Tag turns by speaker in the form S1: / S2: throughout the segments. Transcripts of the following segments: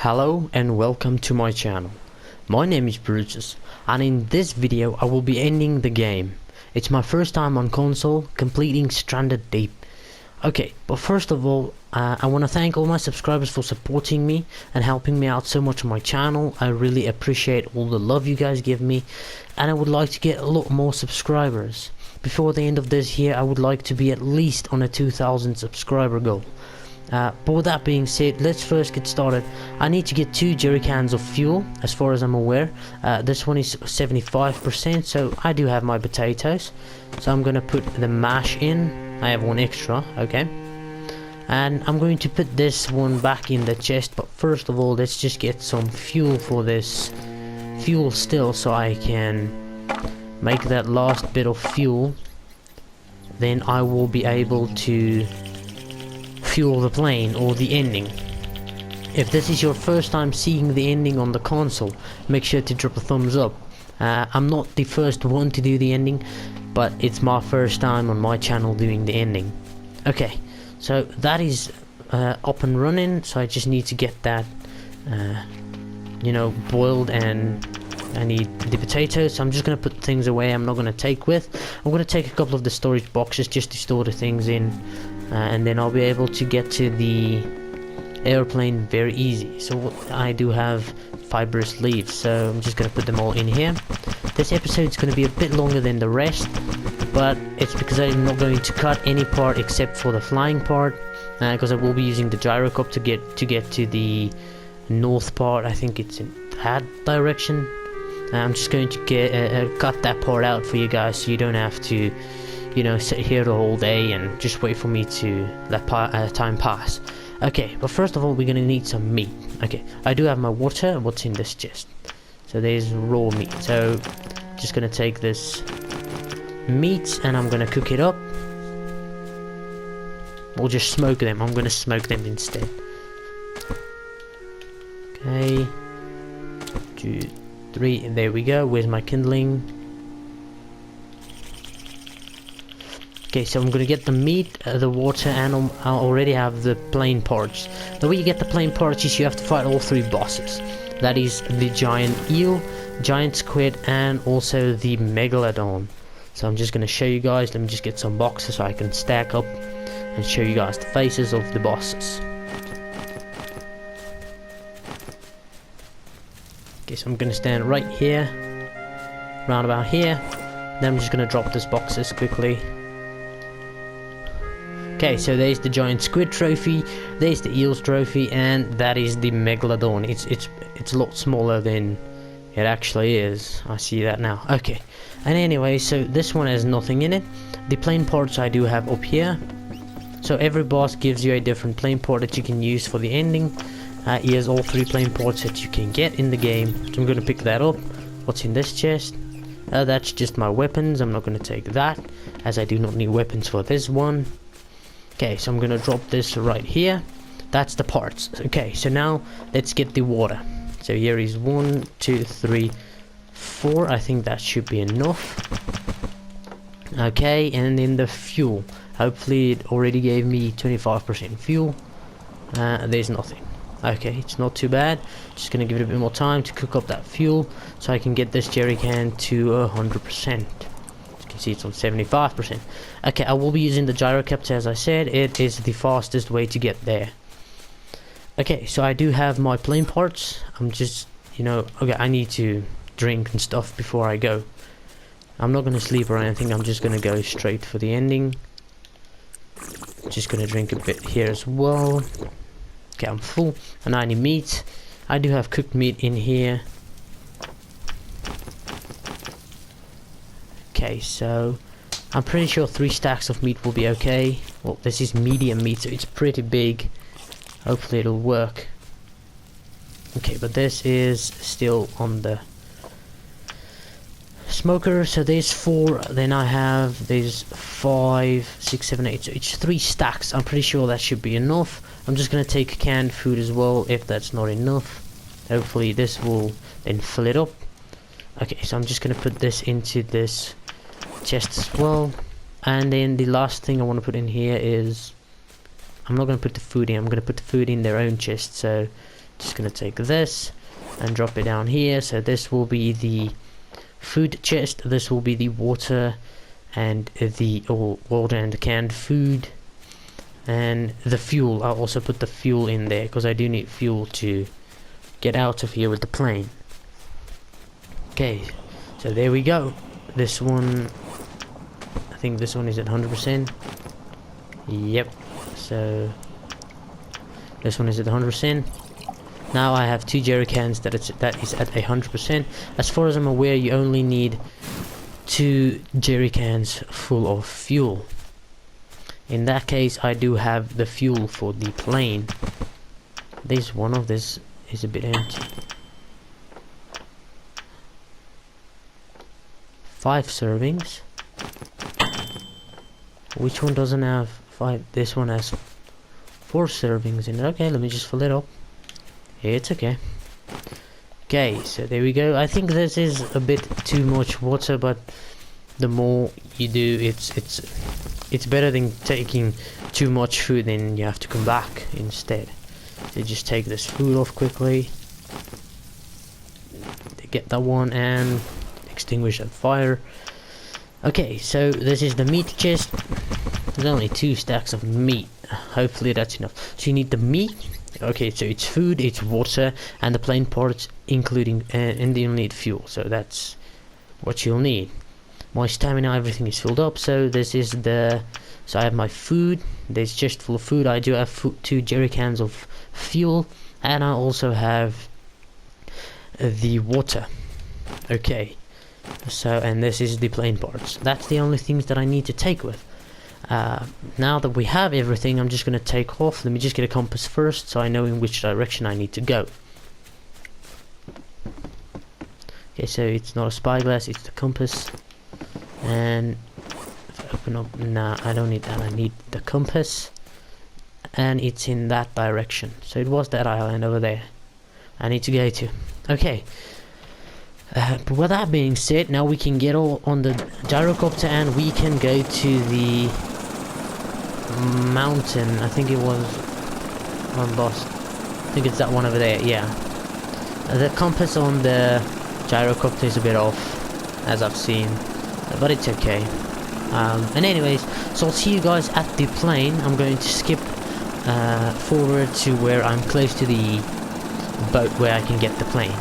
S1: Hello and welcome to my channel. My name is Brutus, and in this video I will be ending the game. It's my first time on console completing Stranded Deep. Okay, but first of all, I want to thank all my subscribers for supporting me and helping me out so much on my channel. I really appreciate all the love you guys give me, and I would like to get a lot more subscribers. Before the end of this year, I would like to be at least on a 2,000 subscriber goal. But with that being said, let's first get started. I need to get 2 jerry cans of fuel, as far as I'm aware. This one is 75%, so I do have my potatoes. So I'm gonna put the mash in. I have one extra, okay. And I'm going to put this one back in the chest, but first of all, let's just get some fuel for this fuel still, so I can make that last bit of fuel. Then I will be able to fuel the plane or the ending. If this is your first time seeing the ending on the console, make sure to drop a thumbs up. I'm not the first one to do the ending, but it's my first time on my channel doing the ending. Okay, so that is up and running, so I just need to get that boiled, and I need the potatoes. So I'm just going to put things away I'm not going to take with. I'm going to take a couple of the storage boxes just to store the things in, and then I'll be able to get to the airplane very easy. So I do have fibrous leaves, so I'm just going to put them all in here. This episode is going to be a bit longer than the rest, but it's because I'm not going to cut any part except for the flying part, because I will be using the gyrocopter to get to the north part. I think it's in that direction. I'm just going to cut that part out for you guys, so you don't have to sit here the whole day and just wait for me to let time pass. Okay, but first of all, we're gonna need some meat. Okay, I do have my water. What's in this chest? So there's raw meat. So just gonna take this meat and I'm gonna cook it up. Or just smoke them. I'm gonna smoke them instead. Okay, 2, 3, and there we go. Where's my kindling? Okay, so I'm gonna get the meat, the water, and I already have the plain parts. The way you get the plain parts is you have to fight all 3 bosses. That is the giant eel, giant squid, and also the megalodon. So I'm just gonna show you guys. Let me just get some boxes so I can stack up and show you guys the faces of the bosses. Okay, so I'm gonna stand right here, round about here. Then I'm just gonna drop these boxes quickly. Okay, so there's the giant squid trophy, there's the eels trophy, and that is the megalodon. It's a lot smaller than it actually is. I see that now. Okay, and anyway, so this one has nothing in it. The plain parts I do have up here. So every boss gives you a different plain part that you can use for the ending. Here's all 3 plain parts that you can get in the game. So I'm going to pick that up. What's in this chest? That's just my weapons. I'm not going to take that, as I do not need weapons for this one. Okay, so I'm gonna drop this right here. That's the parts. Okay, so now let's get the water. So here is 1, 2, 3, 4. I think that should be enough. Okay, and then the fuel. Hopefully it already gave me 25% fuel. There's nothing. Okay, it's not too bad. Just gonna give it a bit more time to cook up that fuel so I can get this jerry can to 100%. See, it's on 75%. Okay, I will be using the gyrocopter, as I said. It is the fastest way to get there. Okay, so I do have my plain parts. I'm just, okay, I need to drink and stuff before I go. I'm not going to sleep or anything. I'm just going to go straight for the ending. Just going to drink a bit here as well. Okay, I'm full, and I need meat. I do have cooked meat in here. Okay, so I'm pretty sure 3 stacks of meat will be okay. Well, this is medium meat, so it's pretty big. Hopefully it'll work. Okay, but this is still on the smoker. So there's 4, then there's 5, 6, 7, 8. So it's 3 stacks. I'm pretty sure that should be enough. I'm just gonna take canned food as well if that's not enough. Hopefully this will then fill it up. Okay, so I'm just gonna put this into this chest as well, and then the last thing I want to put in here is, I'm not going to put the food in, I'm going to put the food in their own chest. So just gonna take this and drop it down here. So this will be the food chest, this will be the water and the water and the canned food, and the fuel. I'll also put the fuel in there because I do need fuel to get out of here with the plane. Okay, so there we go. This one, I think this one is at 100%. Yep, so this one is at 100%. Now I have 2 jerry cans that is at 100%. As far as I'm aware, you only need 2 jerry cans full of fuel. In that case, I do have the fuel for the plane. This one of this is a bit empty. 5 servings. Which one doesn't have 5? This one has 4 servings in it. Okay, let me just fill it up. It's okay. Okay, so there we go. I think this is a bit too much water, but the more you do, it's better than taking too much food, then you have to come back instead. So just take this food off quickly, get that one and extinguish that fire. Okay, so this is the meat chest. There's only 2 stacks of meat. Hopefully that's enough. So you need the meat. Okay, so it's food, it's water, and the plane parts, including and you'll need fuel. So that's what you'll need. My stamina, everything is filled up. So this is the. So I have my food. There's just full of food. I do have 2 jerry cans of fuel, and I also have the water. Okay. So, and this is the plane parts. That's the only things that I need to take with. Now that we have everything, I'm just going to take off. Let me just get a compass first so I know in which direction I need to go. Okay, so it's not a spyglass, it's the compass. And if I open up, nah, I don't need that, I need the compass. And it's in that direction. So it was that island over there I need to go to. Okay. But with that being said, now we can get all on the gyrocopter and we can go to the mountain. I think it was, I'm lost. I think it's that one over there. Yeah, the compass on the gyrocopter is a bit off, as I've seen, but it's okay. And anyways, so I'll see you guys at the plane. I'm going to skip forward to where I'm close to the boat where I can get the plane.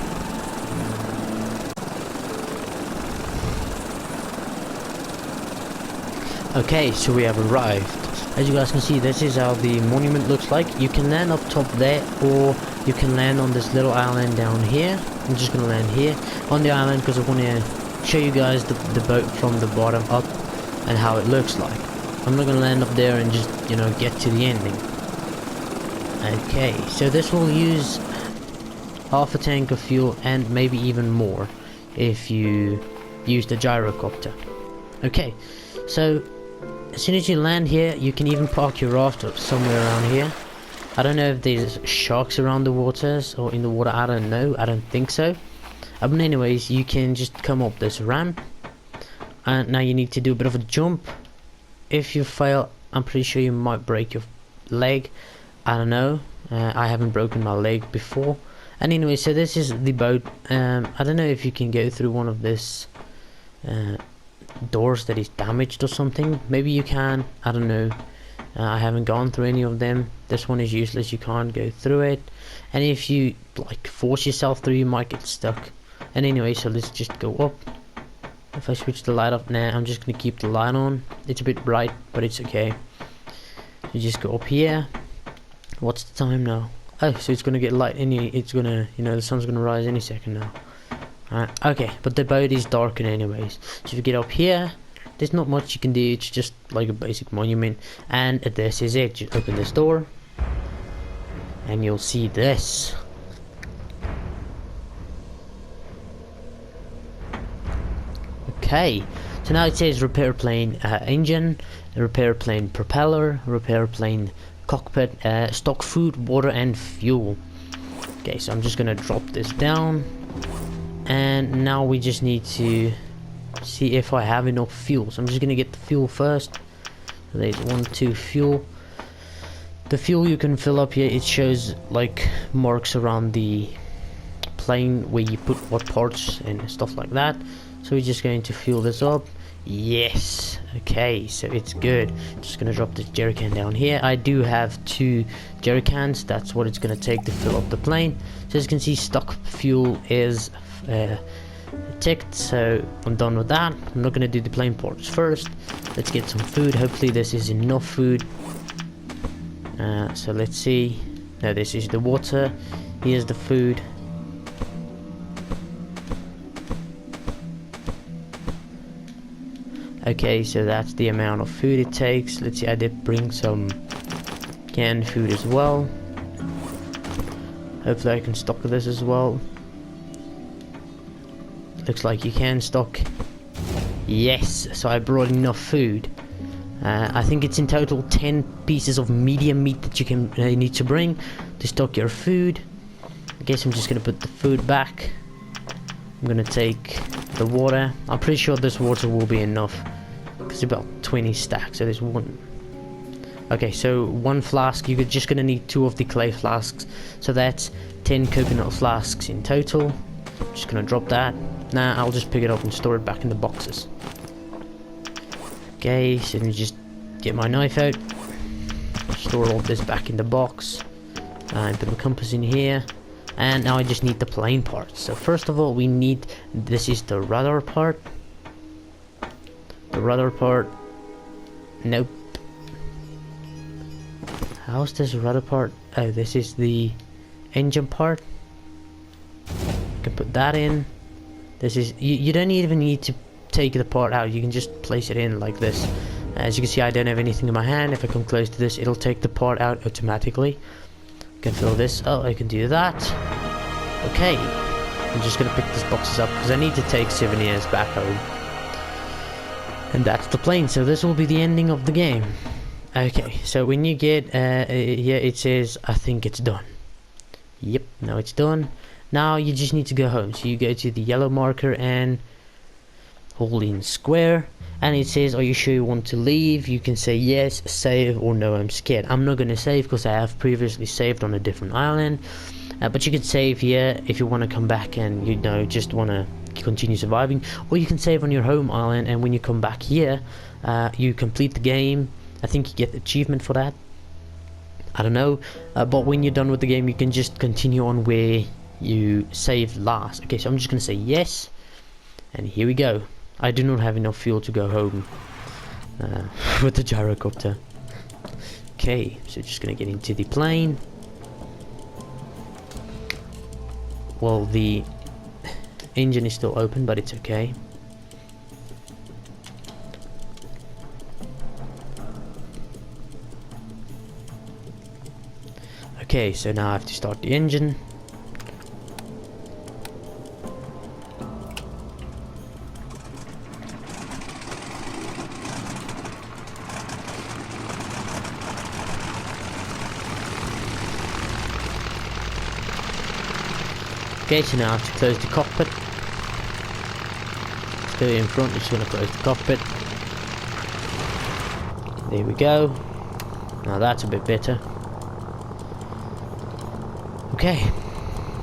S1: Okay, so we have arrived. As you guys can see, this is how the monument looks like. You can land up top there, or you can land on this little island down here. I'm just gonna land here on the island because I want to show you guys the boat from the bottom up and how it looks like. I'm not gonna land up there and just, you know, get to the ending. Okay, so this will use half a tank of fuel and maybe even more if you use the gyrocopter. Okay, so as soon as you land here, you can even park your raft up somewhere around here. I don't know if there's sharks around the waters or in the water, I don't know, I don't think so. But anyways, you can just come up this ramp. And now you need to do a bit of a jump. If you fail, I'm pretty sure you might break your leg. I don't know, I haven't broken my leg before. And anyway, so this is the boat. I don't know if you can go through one of this doors that is damaged or something. Maybe you can, I don't know. I haven't gone through any of them. This one is useless, you can't go through it, and if you like force yourself through, you might get stuck. And anyway, so let's just go up. If I switch the light up now, I'm just gonna keep the light on. It's a bit bright, but it's okay. You just go up here. What's the time now? Oh, so it's gonna get light it's gonna, you know, the sun's gonna rise any second now. Okay, but the boat is darkened anyways. So if you get up here, there's not much you can do. It's just like a basic monument, and this is it. Just open this door and you'll see this. Okay, so now it says repair plane engine, repair plane propeller, repair plane cockpit, stock food, water and fuel. Okay, so I'm just gonna drop this down. And now we just need to see if I have enough fuel. So I'm just gonna get the fuel first. There's 1, 2 fuel. The fuel you can fill up here, it shows like marks around the plane where you put what parts and stuff like that. So we're just going to fill this up. Yes, okay, so it's good. Just gonna drop this jerry can down here. I do have 2 jerry cans. That's what it's gonna take to fill up the plane. So as you can see, stock fuel is ticked, so I'm done with that. I'm not gonna do the plane parts first. Let's get some food. Hopefully this is enough food. So let's see. Now this is the water. Here's the food. Okay, so that's the amount of food it takes. Let's see, I did bring some canned food as well. Hopefully I can stock this as well. Looks like you can stock. Yes, so I brought enough food. I think it's in total 10 pieces of medium meat that you can need to bring to stock your food. I guess I'm just gonna put the food back. I'm gonna take the water. I'm pretty sure this water will be enough because it's about 20 stacks. So there's one. Okay, so 1 flask. You're just gonna need 2 of the clay flasks. So that's 10 coconut flasks in total. Just gonna drop that. Now I'll just pick it up and store it back in the boxes. Okay, so let me just get my knife out. Store all this back in the box. And put the compass in here. And now I just need the plane parts. So first of all, we need, this is the rudder part. The rudder part. Nope. How's this rudder part? Oh, this is the engine part. You can put that in. This is, you don't even need to take the part out. You can just place it in like this. As you can see, I don't have anything in my hand. If I come close to this, it'll take the part out automatically. Can fill this. Oh, I can do that. Okay, I'm just gonna pick these boxes up because I need to take souvenirs back home. And that's the plane. So this will be the ending of the game. Okay, so when you get here, it says I think it's done. Yep, now it's done. Now you just need to go home. So you go to the yellow marker and hold in square. And it says, are you sure you want to leave? You can say yes, save, or no, I'm scared. I'm not going to save because I have previously saved on a different island. But you can save here if you want to come back and, you know, just want to continue surviving. Or you can save on your home island, and when you come back here, you complete the game. I think you get achievement for that. I don't know. But when you're done with the game, you can just continue on where you saved last. Okay, so I'm just going to say yes. And here we go. I do not have enough fuel to go home with the gyrocopter. Okay, so just gonna get into the plane. Well, the engine is still open, but it's okay. Okay, so now I have to start the engine. Okay, so now I have to close the cockpit. Still in front, I'm just going to close the cockpit. There we go. Now that's a bit better. Okay,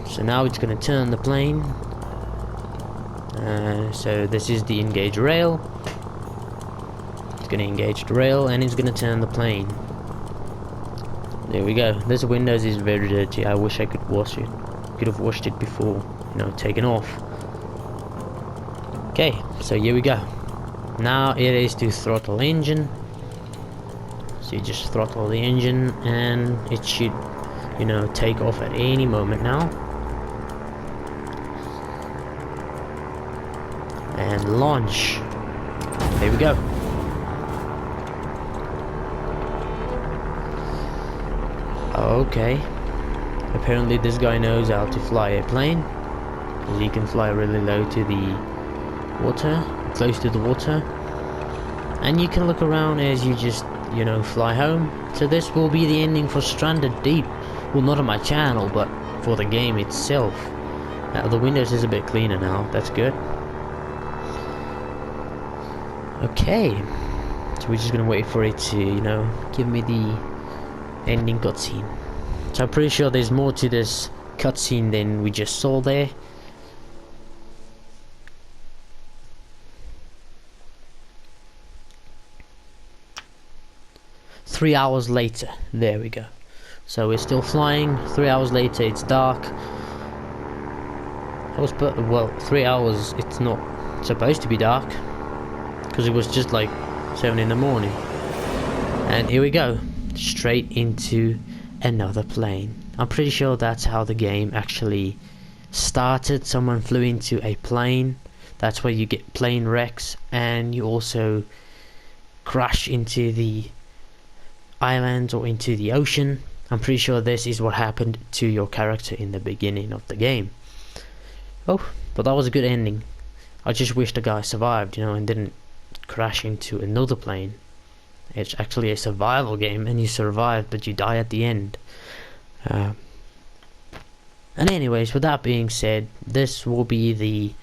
S1: so now it's going to turn the plane. So this is the engage rail. It's going to engage the rail and it's going to turn the plane. There we go. This Windows is very dirty. I wish I could wash it. Could have washed it before, you know, taken off. Okay, so here we go. Now it is to throttle engine. So you just throttle the engine and it should, you know, take off at any moment now. And launch. There we go. Okay. Apparently this guy knows how to fly a plane. He can fly really low to the water, close to the water. And you can look around as you just, you know, fly home. So this will be the ending for Stranded Deep. Well, not on my channel, but for the game itself. The Windows is a bit cleaner now, that's good. Okay. So we're just gonna wait for it to, you know, give me the ending cutscene. So I'm pretty sure there's more to this cutscene than we just saw there. Three hours later, there we go. So we're still flying. 3 hours later, it's dark. Well, 3 hours. It's not supposed to be dark because it was just like 7 in the morning. And here we go, straight into another plane. I'm pretty sure that's how the game actually started. Someone flew into a plane. That's where you get plane wrecks, and you also crash into the islands or into the ocean. I'm pretty sure this is what happened to your character in the beginning of the game. Oh, but that was a good ending. I just wish the guy survived, you know, and didn't crash into another plane. It's actually a survival game, and you survive, but you die at the end. And anyways, with that being said, this will be the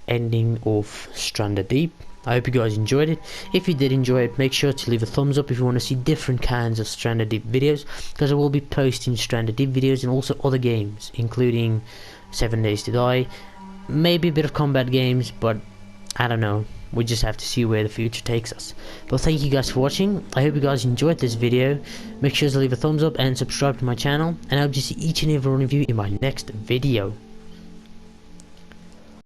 S1: ending of Stranded Deep. I hope you guys enjoyed it. If you did enjoy it, make sure to leave a thumbs up if you want to see different kinds of Stranded Deep videos, because I will be posting Stranded Deep videos and also other games, including 7 Days to Die, maybe a bit of combat games, but I don't know. We just have to see where the future takes us. But thank you guys for watching. I hope you guys enjoyed this video. Make sure to leave a thumbs up and subscribe to my channel, and I hope to see each and every one of you in my next video.